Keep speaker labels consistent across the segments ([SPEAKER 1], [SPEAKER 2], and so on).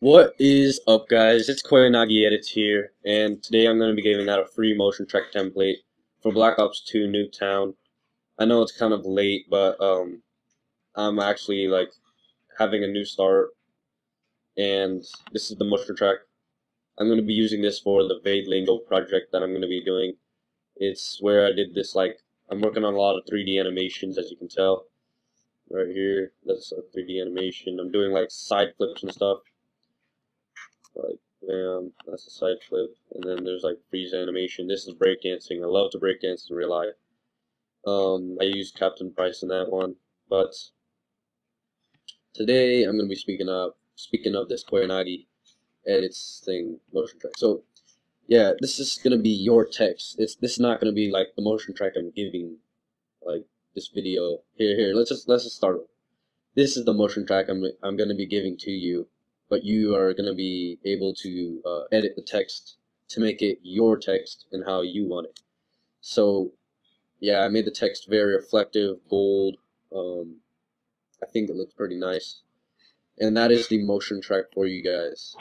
[SPEAKER 1] What is up, guys? It's KoyanagiEdits here, and today I'm going to be giving out a free motion track template for Black Ops 2 NukeTown. I know it's kind of late, but I'm actually having a new start, and this is the motion track. I'm going to be using this for the Vade Lingo project that I'm going to be doing. It's where I did this, I'm working on a lot of 3D animations, as you can tell. Right here, that's a 3D animation. I'm doing side flips and stuff. That's a side flip, and then there's freeze animation. This is breakdancing. I love to breakdance in real life. I used Captain Price in that one, but today I'm gonna be speaking of this KoyanagiEdits thing, motion track. So yeah, this is gonna be your text. This is not gonna be like the motion track I'm giving this video. Here. Let's just start. This is the motion track I'm gonna be giving to you. But you are going to be able to edit the text to make it your text and how you want it. So yeah, I made the text very reflective, bold. I think it looks pretty nice. And that is the motion track for you guys.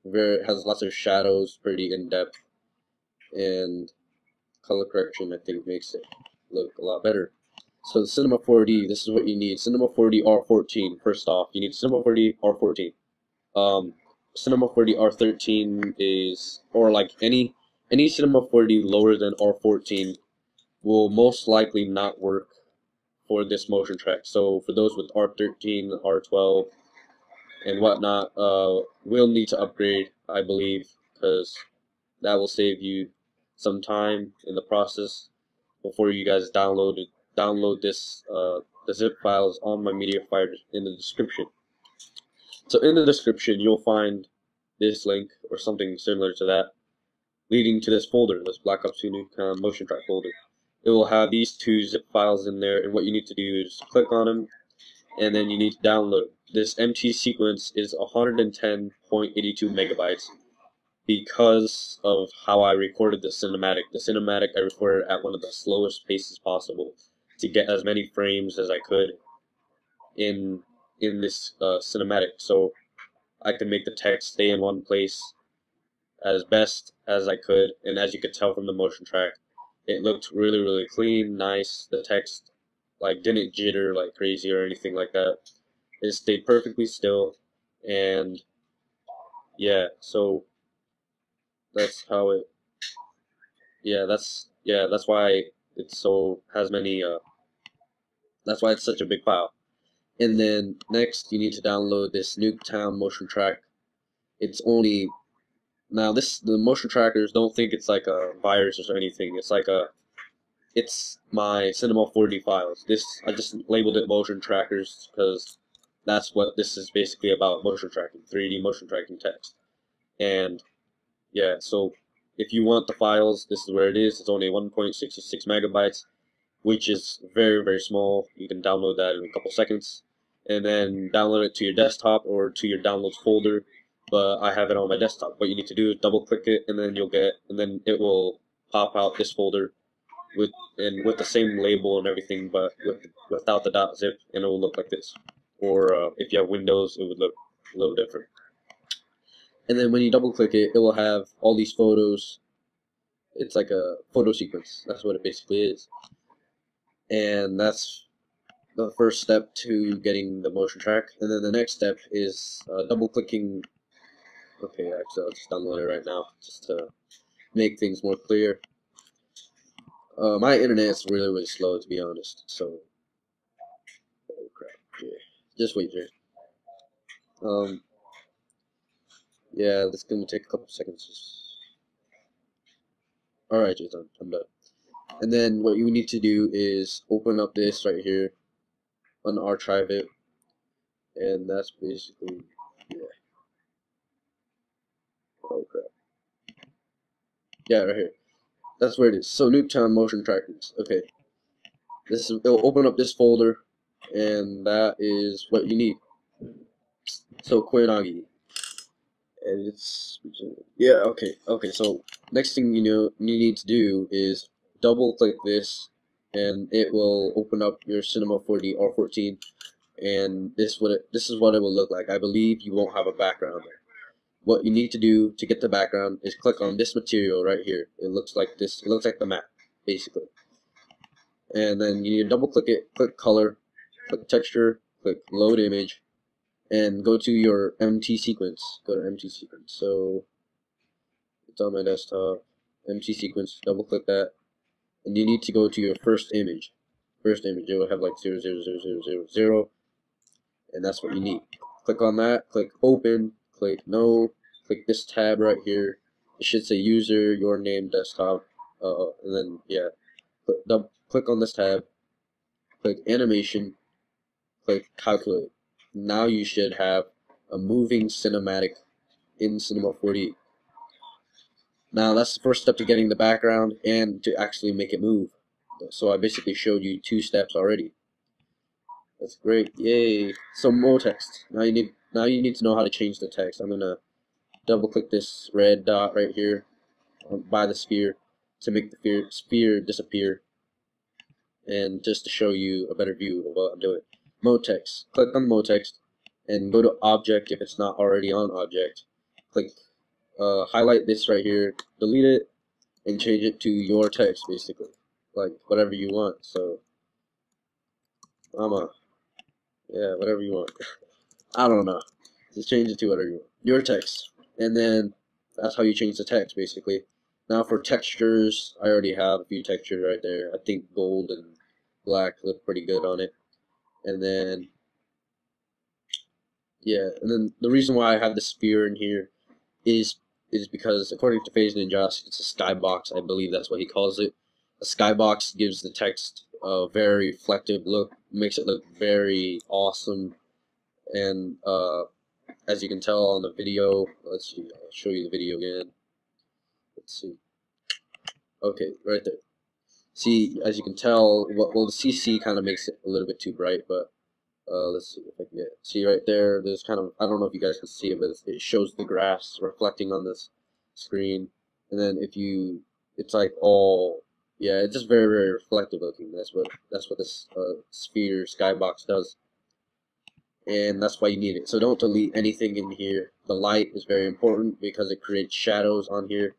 [SPEAKER 1] It has lots of shadows, pretty in-depth, and color correction I think makes it look a lot better. So the Cinema 4D, this is what you need. Cinema 4D R14. First off, you need Cinema 4D R14. Cinema 4D R13 is, or any Cinema 4D lower than R14 will most likely not work for this motion track. So for those with R13, R12, and whatnot, we'll need to upgrade, I believe, because that will save you some time in the process before you guys download this the zip files on my media file in the description. So in the description you'll find this link or something similar to that leading to this folder, this Black Ops 2 NukeTown motion track folder. It will have these two zip files in there, and what you need to do is click on them and then you need to download. This MT sequence is 110.82 megabytes because of how I recorded the cinematic. The cinematic I recorded at one of the slowest paces possible to get as many frames as I could in this cinematic, so I could make the text stay in one place as best as I could. And as you could tell from the motion track, it looked really clean, nice. The text didn't jitter like crazy or anything like that. It stayed perfectly still, and yeah, so that's how it. That's why it's that's why it's such a big file. And then next you need to download this NukeTown motion track. It's only, now the motion trackers don't think it's like a virus or anything. It's my Cinema 4D files. I just labeled it motion trackers because that's what this is basically about, motion tracking, 3D motion tracking text. And yeah, so if you want the files, this is where it is. It's only 1.66 megabytes, which is very small. You can download that in a couple seconds, and then download it to your desktop or to your downloads folder. But I have it on my desktop. What you need to do is double click it, and then it will pop out this folder with the same label and everything, but without the .zip, and it will look like this. Or if you have Windows, it would look a little different. And then when you double click it, it will have all these photos. It's like a photo sequence. That's what it basically is. And that's the first step to getting the motion track. And then the next step is double clicking. Okay, actually I'll just download it right now just to make things more clear. My internet is really slow, to be honest, so oh crap. Yeah. Just wait here. Yeah, this is gonna take a couple seconds. Alright, Jason, I'm done. And then what you need to do is open up this right here, unarchive it, and that's basically, yeah. Oh crap. Yeah, right here. That's where it is. So NukeTown motion trackers. Okay. It'll open up this folder, and that is what you need. So Koyanagi. And it's, yeah, okay. So next thing you need to do is double click this, and it will open up your Cinema 4D R14, and this is what it will look like. I believe you won't have a background there. What you need to do to get the background is click on this material right here. It looks like this. It looks like the map, basically. And then you need to double click it, click color, click texture, click load image, and go to your empty sequence. Go to empty sequence. So it's on my desktop. Empty sequence. Double click that, and you need to go to your first image. First image. It will have like 0, 0, 0, 0, 0, 0, and that's what you need. Click on that. Click open. Click no. Click this tab right here. It should say user, your name, desktop, and then yeah. Click on this tab. Click animation. Click calculate. Now you should have a moving cinematic in Cinema 4D. Now that's the first step to getting the background and to actually make it move. So I basically showed you 2 steps already. That's great. Yay. So more text. Now you need to know how to change the text. I'm gonna double click this red dot right here by the sphere to make the sphere disappear, and just to show you a better view of what I'm doing. Mode text. Click on mode text and go to object if it's not already on object. Click highlight this right here, delete it, and change it to your text, basically, like whatever you want. So yeah, whatever you want. I don't know, just change it to whatever you want, your text, and then that's how you change the text, basically. Now for textures, I already have a few textures right there. I think gold and black look pretty good on it. And then yeah, and then the reason why I have the sphere in here is because according to Phase Ninjas, it's a skybox. I believe that's what he calls it. A skybox gives the text a very reflective look, makes it look very awesome. And as you can tell on the video, let's see, I'll show you the video again. Let's see. Okay, right there. See, as you can tell, well, the CC kind of makes it a little bit too bright, but let's see if I can get it. See right there, there's kind of, I don't know if you guys can see it, but it shows the grass reflecting on this screen. And then if you, it's like all, yeah, it's just very, very reflective looking. That's what this sphere skybox does. And that's why you need it. So don't delete anything in here. The light is very important because it creates shadows on here.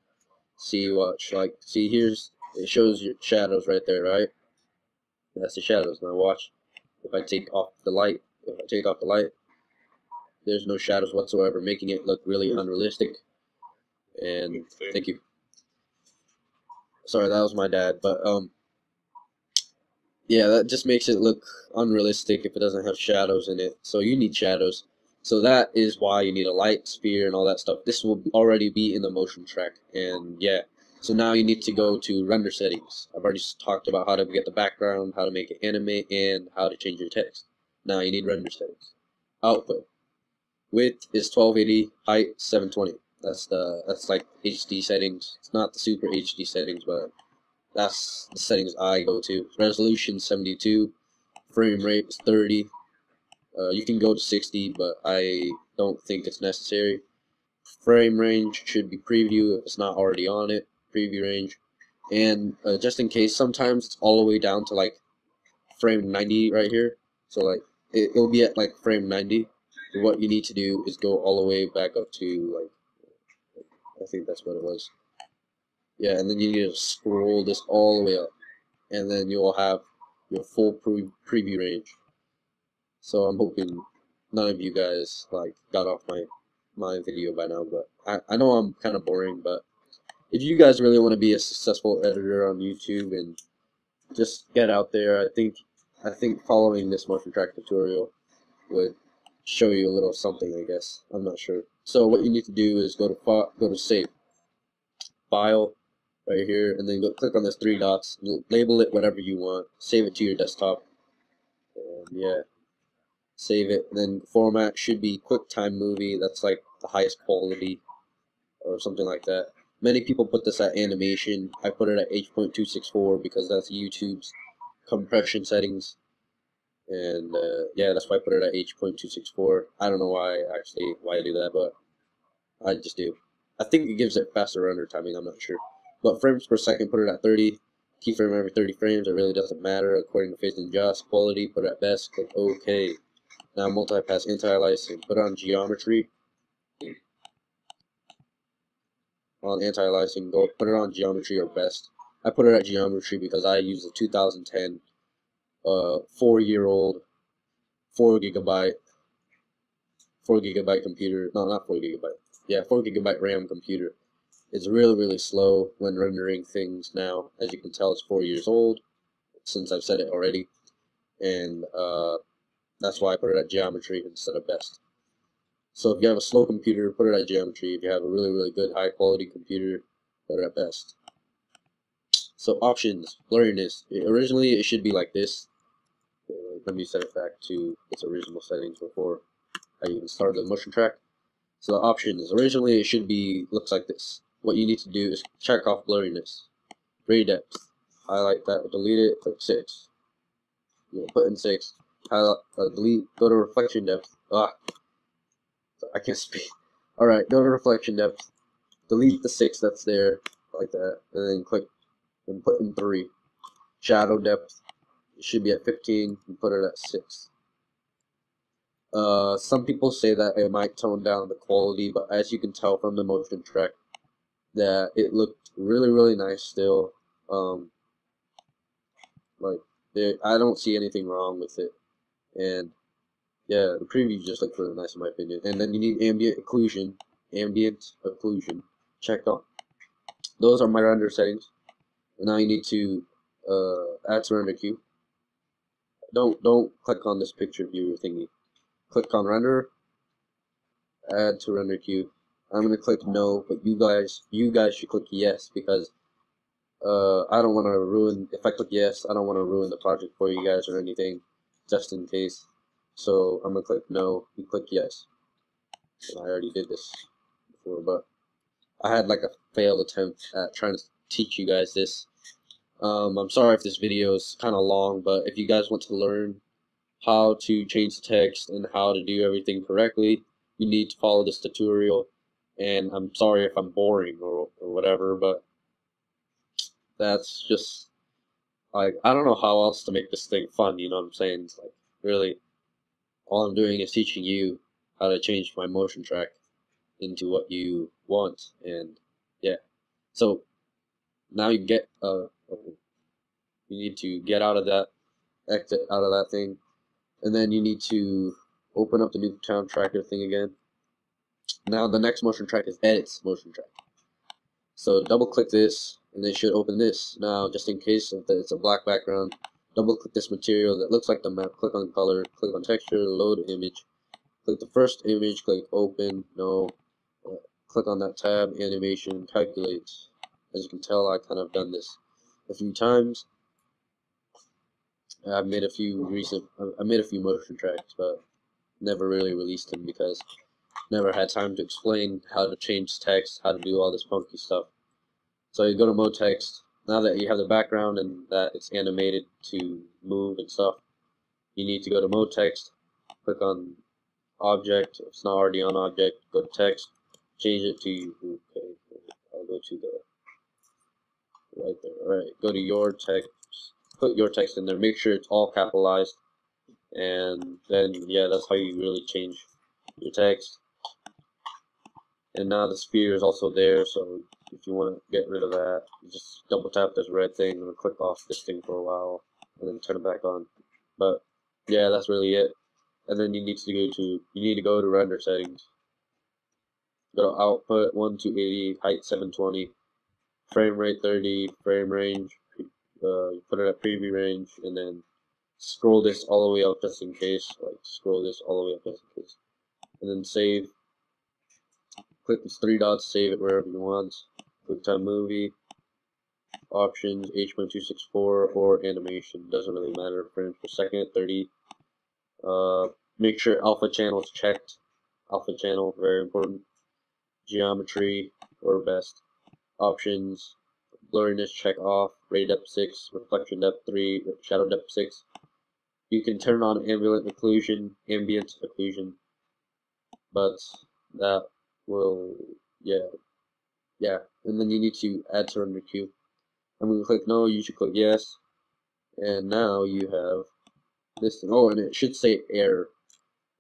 [SPEAKER 1] See, watch, like, see, it shows your shadows right there, right? That's the shadows. Now watch. If I take off the light, there's no shadows whatsoever, making it look really unrealistic. And thank you. Sorry, that was my dad, but yeah, that just makes it look unrealistic if it doesn't have shadows in it. So you need shadows. So that is why you need a light, sphere, and all that stuff. This will already be in the motion track, and yeah. So now you need to go to render settings. I've already talked about how to get the background, how to make it animate, and how to change your text. Now you need render settings. Output. Width is 1280, height 720. That's like HD settings. It's not the super HD settings, but that's the settings I go to. Resolution 72, frame rate is 30. You can go to 60, but I don't think it's necessary. Frame range should be preview if it's not already on it. Preview range, and just in case, sometimes it's all the way down to like frame 90 right here. So like it'll be at like frame 90. And what you need to do is go all the way back up to like, I think that's what it was. Yeah, and then you need to scroll this all the way up, and then you will have your full preview range. So I'm hoping none of you guys like got off my video by now, but I know I'm kind of boring, but if you guys really want to be a successful editor on YouTube and just get out there, I think following this motion track tutorial would show you a little something, I guess. I'm not sure. So what you need to do is go to save file right here, and then click on this 3 dots, label it whatever you want, save it to your desktop, and yeah, save it. And then format should be QuickTime Movie. That's like the highest quality or something like that. Many people put this at animation. I put it at H.264 because that's YouTube's compression settings. And yeah, that's why I put it at H.264. I don't know why I do that, but I just do. I think it gives it faster render timing, I'm not sure. But frames per second, put it at 30. Keyframe every 30 frames, it really doesn't matter. According to Phase Ninjas, quality, put it at best, click OK. Now multipass anti-aliasing, put it on geometry. On anti-aliasing, go put it on geometry or best. I put it at geometry because I use a 2010 4-year-old 4 gigabyte computer. No, not 4 gigabyte. Yeah, 4 gigabyte RAM computer. It's really slow when rendering things now. As you can tell, it's 4 years old since I've said it already, and that's why I put it at geometry instead of best. So if you have a slow computer, put it at geometry. If you have a really good high quality computer, put it at best. So options, blurriness. Originally it should be like this. Let me set it back to its original settings before I even start the motion track. So the options, originally it should be, looks like this. What you need to do is check off blurriness. Ray depth, highlight that, delete it, click 6. Put in 6, highlight, delete, go to reflection depth. I can't speak. Alright, go to reflection depth, delete the 6 that's there, like that, and then click and put in 3. Shadow depth, it should be at 15, and put it at 6. Some people say that it might tone down the quality, but as you can tell from the motion track, that it looked really nice still. I don't see anything wrong with it, and yeah, the preview just looked really nice in my opinion. And then you need ambient occlusion checked on. Those are my render settings. And now you need to add to render queue. Don't click on this picture viewer thingy. Click on render, add to render queue. I'm gonna click no, but you guys should click yes, because I don't want to ruin. If I click yes, I don't want to ruin the project for you guys or anything, just in case. So I'm gonna click no. You click yes. And I already did this before, but I had like a failed attempt at trying to teach you guys this. I'm sorry if this video is kind of long, but if you guys want to learn how to change the text and how to do everything correctly, you need to follow this tutorial. And I'm sorry if I'm boring or whatever, but that's just, like, I don't know how else to make this thing fun, you know what I'm saying? It's like, really, all I'm doing is teaching you how to change my motion track into what you want. And yeah, so now you need to get out of that, exit out of that thing, and then you need to open up the NukeTown tracker thing again. Now the next motion track is edits motion track. So double click this, and it should open this. Now, just in case if it's a black background, double click this material that looks like the map, click on color, click on texture, load image, click the first image, click open, no, click on that tab, animation, calculate. As you can tell, I kind of done this a few times. I made a few motion tracks, but never really released them because never had time to explain how to change text, how to do all this funky stuff. So you go to mode text. Now that you have the background and that it's animated to move and stuff, you need to go to mode text, click on object. If it's not already on object, go to text, change it to, okay, I'll go to the right there. Alright, go to your text, put your text in there, make sure it's all capitalized, and then yeah, that's how you really change your text. And now the sphere is also there, so if you want to get rid of that, you just double tap this red thing and click off this thing for a while, and then turn it back on. But yeah, that's really it. And then you need to go to render settings. Go to output 1 to 80, height 720, frame rate 30, frame range. Put it at preview range, and then scroll this all the way up just in case. Like scroll this all the way up just in case, and then save. Click these 3 dots, save it wherever you want. QuickTime Movie, options, H.264, or animation, doesn't really matter. Frames per second, 30. Make sure alpha channel is checked. Alpha channel, very important. Geometry, or best. Options, blurriness check off, ray depth 6, reflection depth 3, shadow depth 6. You can turn on ambient occlusion, but that will, yeah, and then you need to add to render queue. I'm going to click no, you should click yes, and now you have this thing. Oh, and it should say error.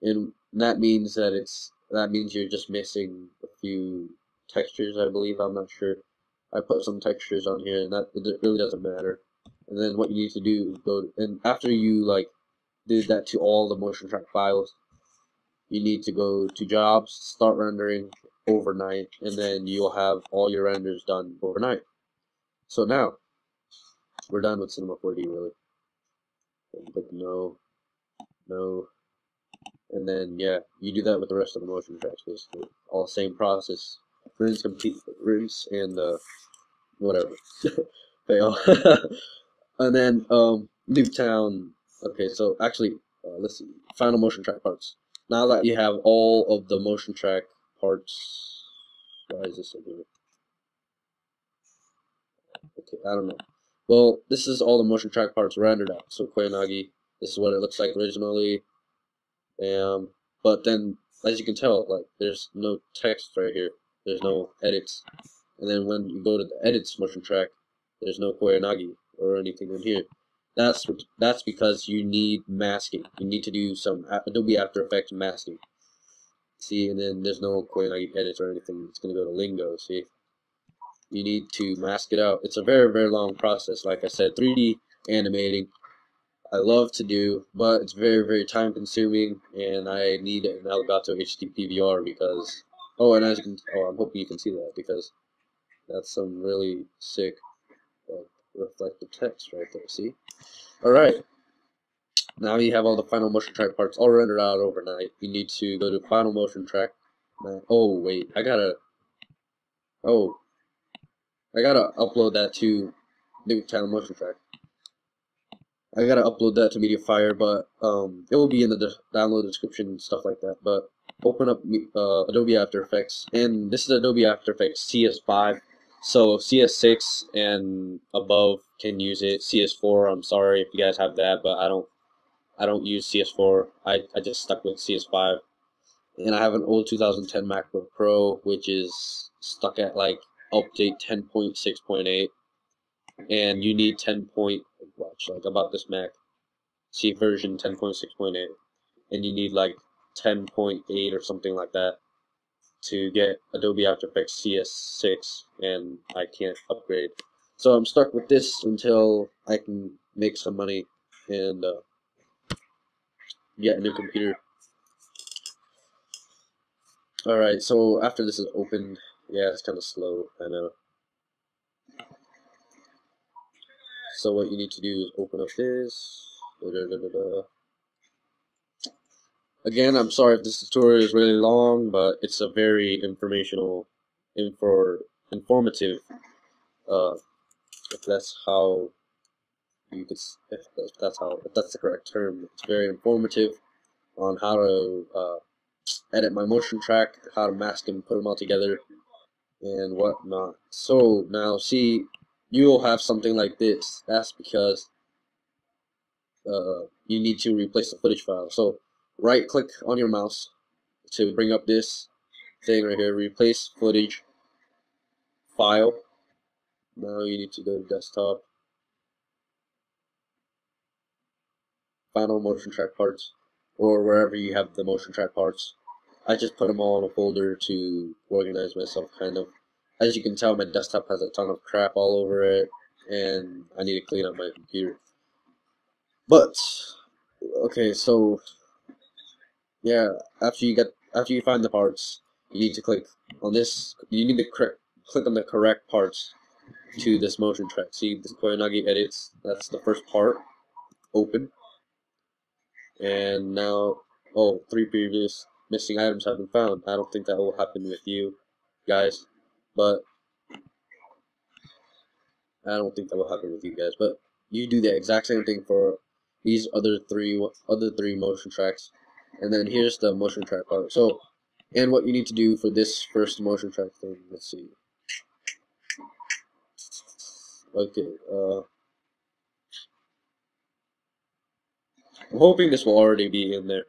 [SPEAKER 1] and that means you're just missing a few textures, I believe. I'm not sure. I put some textures on here, and that it really doesn't matter. And then what you need to do is and after you like did that to all the motion track files, you need to go to jobs, start rendering overnight, and then you'll have all your renders done overnight. So now we're done with Cinema 4D, really. Click no, no, and then yeah, you do that with the rest of the motion tracks, basically. All the same process. Rinse and whatever. Fail. And then NukeTown. Okay, so actually, let's see. Final motion track parts. Now that you have all of the motion track parts, why is this over here? Okay, I don't know. Well, this is all the motion track parts rendered out. So Koyanagi, this is what it looks like originally. But then, as you can tell, like there's no text right here. There's no edits. And then when you go to the edits motion track, there's no Koyanagi or anything in here. That's because you need masking. You need to do some Adobe After Effects masking. See, and then there's no Koyanagi edits or anything. It's gonna go to Lingo. See, you need to mask it out. It's a very, very long process. Like I said, 3D animating I love to do, but it's very, very time consuming, and I need an Elgato HD PVR because and as you can, I'm hoping you can see that because that's some really sick reflective text right there. See, all right. Now you have all the final motion track parts all rendered out overnight. You need to go to final motion track. Oh wait, I gotta upload that to NukeTown motion track. I gotta upload that to MediaFire, but it will be in the download description and stuff like that. But open up Adobe After Effects, and this is Adobe After Effects CS5. So CS6 and above can use it. CS4, I'm sorry if you guys have that, but I don't use CS4. I just stuck with CS5, and I have an old 2010 MacBook Pro, which is stuck at like update 10.6.8. And you need 10 point, watch, like about this Mac, see version 10.6.8, and you need like 10.8 or something like that to get Adobe After Effects CS6, and I can't upgrade. So I'm stuck with this until I can make some money and get a new computer. Alright, so after this is open, yeah, it's kind of slow, I know. So what you need to do is open up this. Again, I'm sorry if this tutorial is really long, but it's a very informative. If that's how you could, if that's the correct term, it's very informative on how to edit my motion track, how to mask and put them all together, and whatnot. So now, see, you'll have something like this. That's because you need to replace the footage file. So right click on your mouse to bring up this thing right here, replace footage file. Now you need to go to desktop, final motion track parts, or wherever you have the motion track parts. I just put them all in a folder to organize myself, kind of. As you can tell, my desktop has a ton of crap all over it, and I need to clean up my computer. But okay, so yeah, after you find the parts, you need to click on this. You need to click on the correct parts to this motion track. See this KoyanagiEdits. That's the first part. Open. And now, 3 previous missing items have been found. I don't think that will happen with you guys, but you do the exact same thing for these other three motion tracks. And then here's the motion track part. So, and what you need to do for this first motion track thing, let's see. Okay, I'm hoping this will already be in there.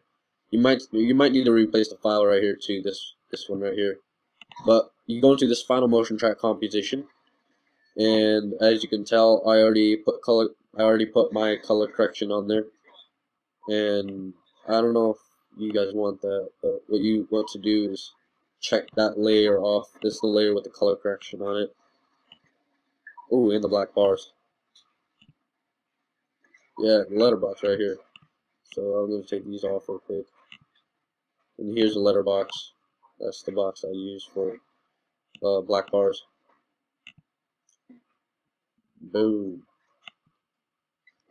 [SPEAKER 1] You might need to replace the file right here to this one right here. But you go into this final motion track composition, and as you can tell, I already put my color correction on there. And I don't know you guys want that, but what you want to do is check that layer off. This is the layer with the color correction on it. Oh, and the black bars. Yeah, the letterbox right here. So I'm going to take these off real quick. And here's the letterbox. That's the box I use for black bars. Boom.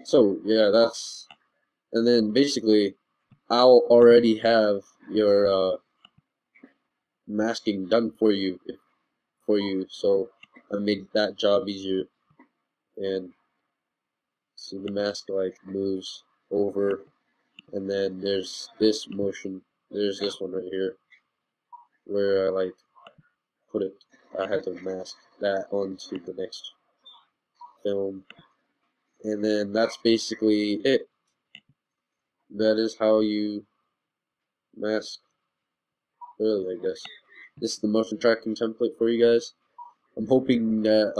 [SPEAKER 1] So yeah, that's, and then basically I'll already have your masking done for you, so I made that job easier. And see, the mask like moves over, and then there's this motion, there's this one right here where I like put it, I had to mask that onto the next film, and then that's basically it. That is how you mask, really, I guess. This is the motion tracking template for you guys. I'm hoping that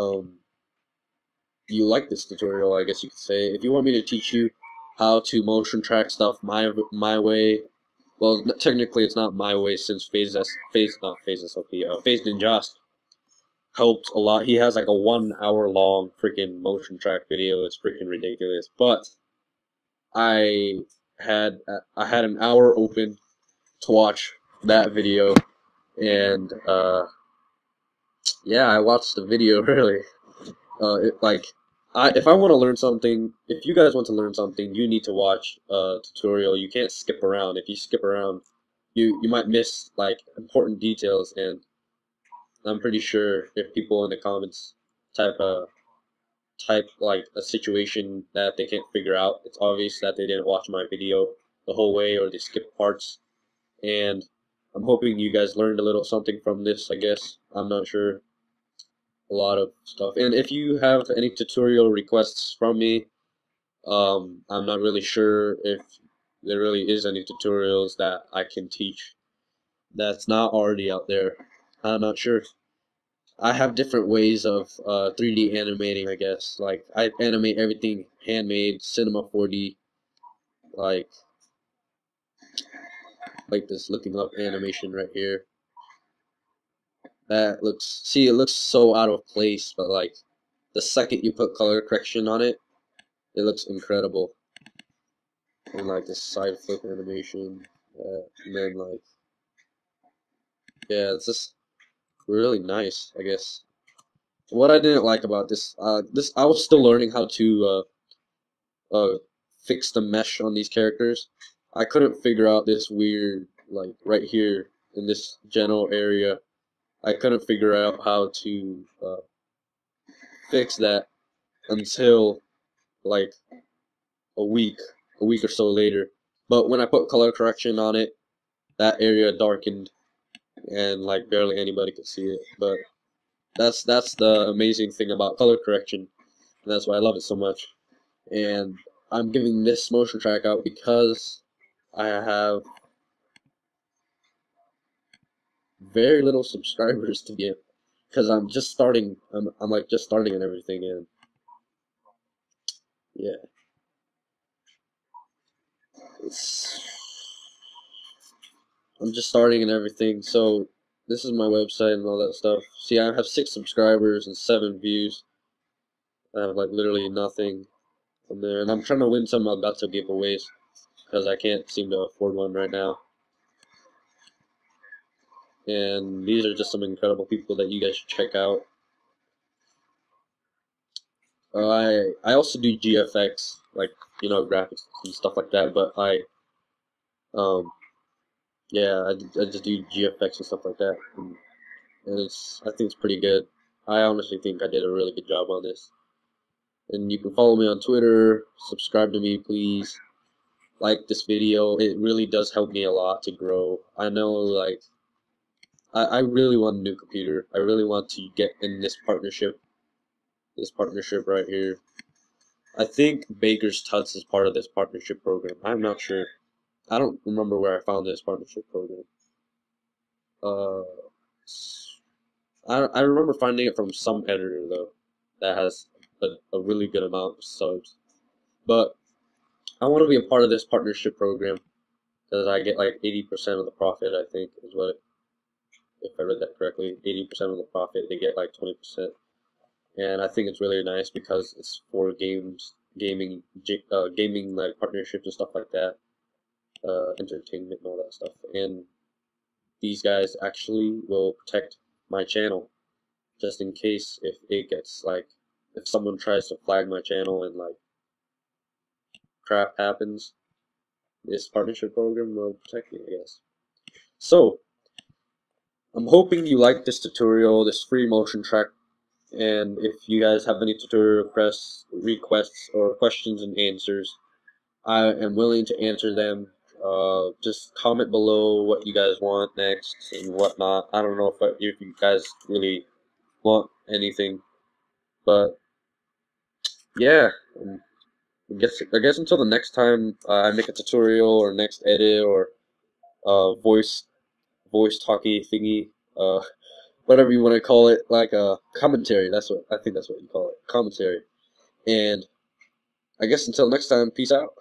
[SPEAKER 1] you like this tutorial, I guess you could say. If you want me to teach you how to motion track stuff my way, well, technically it's not my way, since Phase Ninjas helped a lot. He has like a 1 hour long freaking motion track video. It's freaking ridiculous. But I had an hour open to watch that video, and yeah, I watched the video really. If I want to learn something, if you guys want to learn something, you need to watch a tutorial. You can't skip around. If you skip around, you might miss like important details. And I'm pretty sure if people in the comments type like a situation that they can't figure out, it's obvious that they didn't watch my video the whole way, or they skipped parts. And I'm hoping you guys learned a little something from this, I guess. I'm not sure. A lot of stuff. And if you have any tutorial requests from me, I'm not really sure if there really is any tutorials that I can teach that's not already out there. I'm not sure. I have different ways of 3D animating, I guess. Like, I animate everything handmade, Cinema 4D, like this looking up animation right here. That looks, see, it looks so out of place, but like the second you put color correction on it, it looks incredible. And like this side flip animation, and then like, yeah, it's just really nice, I guess. What I didn't like about this, I was still learning how to fix the mesh on these characters. I couldn't figure out this weird, like right here in this general area, I couldn't figure out how to fix that until like a week or so later. But when I put color correction on it, that area darkened, and like barely anybody could see it. But that's the amazing thing about color correction, and that's why I love it so much. And I'm giving this motion track out because I have very little subscribers to get, because I'm just starting. I'm like just starting and everything, and yeah, I'm just starting and everything. So this is my website and all that stuff. See, I have 6 subscribers and 7 views. I have like literally nothing on there, and I'm trying to win some Elgato giveaways because I can't seem to afford one right now. And these are just some incredible people that you guys should check out. I also do GFX, like, you know, graphics and stuff like that. But yeah, I just do GFX and stuff like that, and I think it's pretty good. I honestly think I did a really good job on this. And you can follow me on Twitter, subscribe to me, please. Like this video, it really does help me a lot to grow. I know, like, I really want a new computer. I really want to get in this partnership right here. I think Baker's Tuts is part of this partnership program. I'm not sure. I don't remember where I found this partnership program. I remember finding it from some editor, though, that has a really good amount of subs. But I want to be a part of this partnership program, because I get like 80% of the profit, I think, is what if I read that correctly. 80% of the profit, they get like 20%. And I think it's really nice because it's for gaming like partnerships and stuff like that, entertainment and all that stuff. And these guys actually will protect my channel, just in case if it gets like, if someone tries to flag my channel and like crap happens, this partnership program will protect me, I guess. So I'm hoping you like this tutorial, this free motion track. And if you guys have any tutorial requests or questions and answers, I am willing to answer them. Just comment below what you guys want next and whatnot. I don't know if you guys really want anything, but yeah. I guess until the next time I make a tutorial or next edit or voice talkie thingy, whatever you want to call it, like a commentary. I think that's what you call it, commentary. And I guess until next time, peace out.